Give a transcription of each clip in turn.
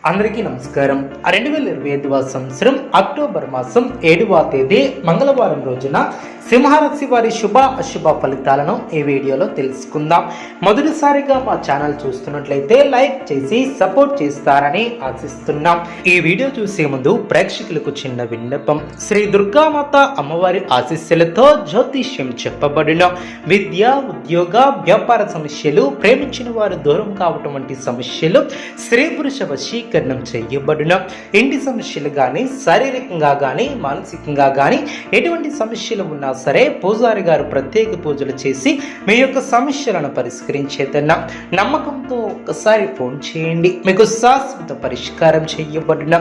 అందరికీ నమస్కారం. 2025వ సంవత్సరం అక్టోబర్ మాసం 7వ తేదీ మంగళవారం రోజున సింహరాశి వారి శుభ అశుభ ఫలితాలను ఈ వీడియోలో తెలుసుకుందాం. మొదటిసారిగా మా ఛానల్ చూస్తున్నట్లయితే లైక్ చేసి సపోర్ట్ చేస్తారని ఆశిస్తున్నాం. ఈ వీడియో చూసే ముందు ప్రేక్షకులకు చిన్న విన్నపం. శ్రీ దుర్గామాత అమ్మవారి ఆశీస్సులతో జ్యోతిష్యం చెప్పబడిన విద్య, ఉద్యోగ, వ్యాపార సమస్యలు, ప్రేమించిన వారు దూరం కావటం వంటి సమస్యలు, స్త్రీ పురుష వశీకరణం చేయబడిన ఇంటి సమస్యలు కానీ, శారీరకంగా కానీ, మానసికంగా కానీ ఎటువంటి సమస్యలు ఉన్నా సరే పూజారి గారు ప్రత్యేక పూజలు చేసి మీ యొక్క సమస్యలను పరిష్కరించేదన్నా నమ్మకంతో ఒక్కసారి ఫోన్ చేయండి. మీకు శాశ్వత పరిష్కారం చేయబడిన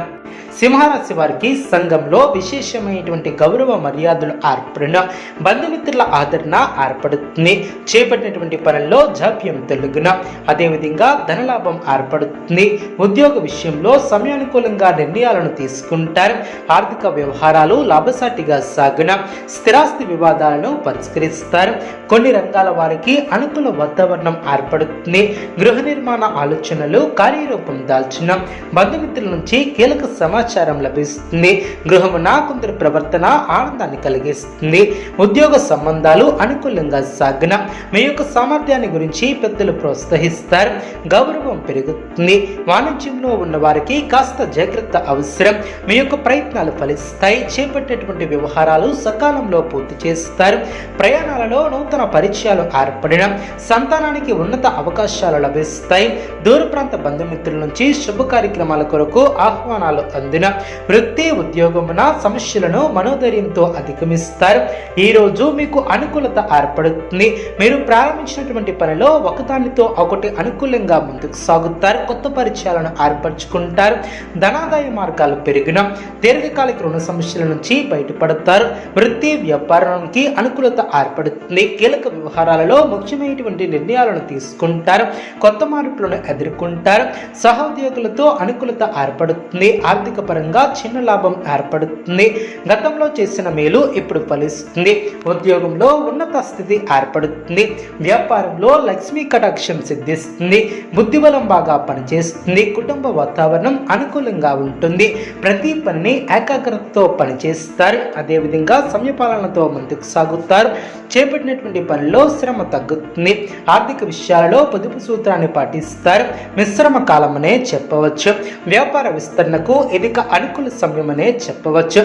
సింహరాశి వారికి సంఘంలో విశేషమైనటువంటి గౌరవ మర్యాదలు ఏర్పడిన, బంధుమిత్రుల ఆదరణ ఏర్పడుతుంది. చేపట్టినటువంటి పనుల్లో జాప్యం తొలగిన, అదేవిధంగా ధనలాభం ఏర్పడుతుంది. ఉద్యోగ విషయంలో సమయానుకూలంగా నిర్ణయాలను తీసుకుంటారు. ఆర్థిక వ్యవహారాలు లాభసాటిగా సాగిన, స్థిరాస్తి వివాదాలను పరిష్కరిస్తారు. కొన్ని రంగాల వారికి అనుకూల వాతావరణం ఏర్పడుతుంది. గృహ నిర్మాణ ఆలోచనలు కార్యరూపం దాల్చిన, బంధుమిత్రుల నుంచి కీలక సమాచారం లభిస్తుంది. గృహమున కొందరి ప్రవర్తన ఆనందాన్ని కలిగిస్తుంది. ఉద్యోగ సంబంధాలు అనుకూలంగా సాగిన, మీ యొక్క సామర్థ్యాన్ని గురించి పెద్దలు ప్రోత్సహిస్తారు. గౌరవం పెరుగుతుంది. వాణిజ్యంలో ఉన్న వారికి కాస్త జాగ్రత్త అవసరం. మీ యొక్క ప్రయత్నాలు ఫలిస్తాయి. చేపట్టేటువంటి వ్యవహారాలు సకాలంలో పూర్తి చేస్తారు. ప్రయాణాలలో నూతన పరిచయాలు ఏర్పడిన, సంతానానికి ఉన్నత అవకాశాలు లభిస్తాయి. దూర ప్రాంత బంధుమిత్రుల నుంచి శుభ కార్యక్రమాల కొరకు ఆహ్వానాలు అందిన, వృత్తి ఉద్యోగమున సమస్యలను మనోధైర్యంతో అధిగమిస్తారు. ఈ రోజు మీకు అనుకూలత ఏర్పడుతుంది. మీరు ప్రారంభించినటువంటి పనిలో ఒకదానితో ఒకటి అనుకూలంగా ముందుకు సాగుతారు. కొత్త పరిచయాలను ఏర్పరచుకుంటారు. ధనాదాయ మార్గాలు పెరిగిన, దీర్ఘకాలిక రుణ సమస్యల నుంచి బయటపడతారు. వృత్తి వ్యాపారానికి అనుకూలత ఏర్పడుతుంది. కీలక వ్యవహారాలలో ముఖ్యమైనటువంటి నిర్ణయాలను తీసుకుంటారు. కొత్త మార్పులను ఎదుర్కొంటారు. సహోద్యోగులతో అనుకూలత ఏర్పడుతుంది. ఆర్థిక పరంగా చిన్న లాభం ఏర్పడుతుంది. గతంలో చేసిన మేలు ఇప్పుడు ఫలిస్తుంది. ఉద్యోగంలో ఉన్నత స్థితి ఏర్పడుతుంది. వ్యాపారంలో లక్ష్మీ కటాక్షం సిద్ధిస్తుంది. బుద్ధిబలం బాగా పనిచేస్తుంది. కుటుంబ వాతావరణం అనుకూలంగా ఉంటుంది. ప్రతి పనిని ఏకాగ్రతతో పనిచేస్తారు. అదేవిధంగా సమయపాలనతో ముందుకు సాగుతారు. చేపట్టినటువంటి పనిలో శ్రమ తగ్గుతుంది. ఆర్థిక విషయాలలో పొదుపు సూత్రాన్ని పాటిస్తారు. మిశ్రమ కాలమనే చెప్పవచ్చు. వ్యాపార విస్తరణకు ఇది అనుకూల సమయమనే చెప్పవచ్చు.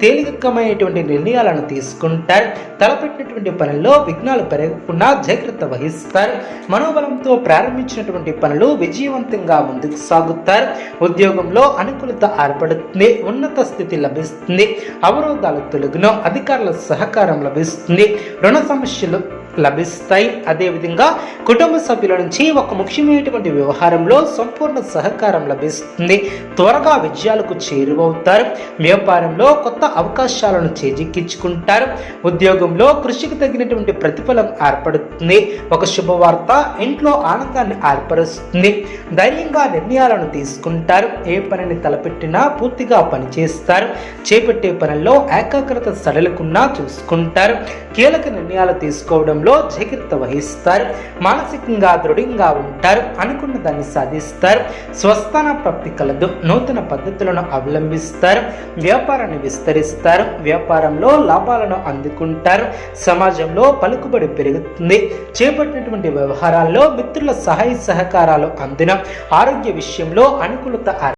తేలికమైనటువంటి నిర్ణయాలను తీసుకుంటారు. తలపెట్టినటువంటి పనుల్లో విఘ్నాలు పెరగకుండా జాగ్రత్త వహిస్తారు. మనోబలంతో ప్రారంభించినటువంటి పనులు విజయవంతంగా ముందుకు సాగుతారు. ఉద్యోగంలో అనుకూలత ఏర్పడుతుంది. ఉన్నత స్థితి లభిస్తుంది. అవరోధాలు తొలగిన, అధికారుల సహకారం లభిస్తుంది. రుణ సమస్యలు లభిస్తాయి. అదేవిధంగా కుటుంబ సభ్యుల నుంచి ఒక ముఖ్యమైనటువంటి వ్యవహారంలో సంపూర్ణ సహకారం లభిస్తుంది. త్వరగా విజయాలకు చేరువవుతారు. వ్యాపారంలో కొత్త అవకాశాలను చేజిక్కించుకుంటారు. ఉద్యోగంలో కృషికి తగినటువంటి ప్రతిఫలం ఏర్పడుతుంది. ఒక శుభవార్త ఇంట్లో ఆనందాన్ని ఏర్పరుస్తుంది. ధైర్యంగా నిర్ణయాలను తీసుకుంటారు. ఏ పనిని తలపెట్టినా పూర్తిగా పనిచేస్తారు. చేపట్టే పనుల్లో ఏకాగ్రత సడలకుండా చూసుకుంటారు. కీలక నిర్ణయాలు తీసుకోవడంలో జాగ్రత్త వహిస్తారు. మానసికంగా దృఢంగా ఉంటారు. అనుకున్న దాన్ని సాధిస్తారు. స్వస్థాన ప్రాప్తి కలదు. నూతన పద్ధతులను అవలంబిస్తారు. వ్యాపారాన్ని విస్తరిస్తారు. వ్యాపారంలో లాభాలను అందుకుంటారు. సమాజంలో పలుకుబడి పెరుగుతుంది. చేపట్టినటువంటి వ్యవహారాల్లో మిత్రుల సహాయ సహకారాలు అందిన, ఆరోగ్య విషయంలో అనుకూలత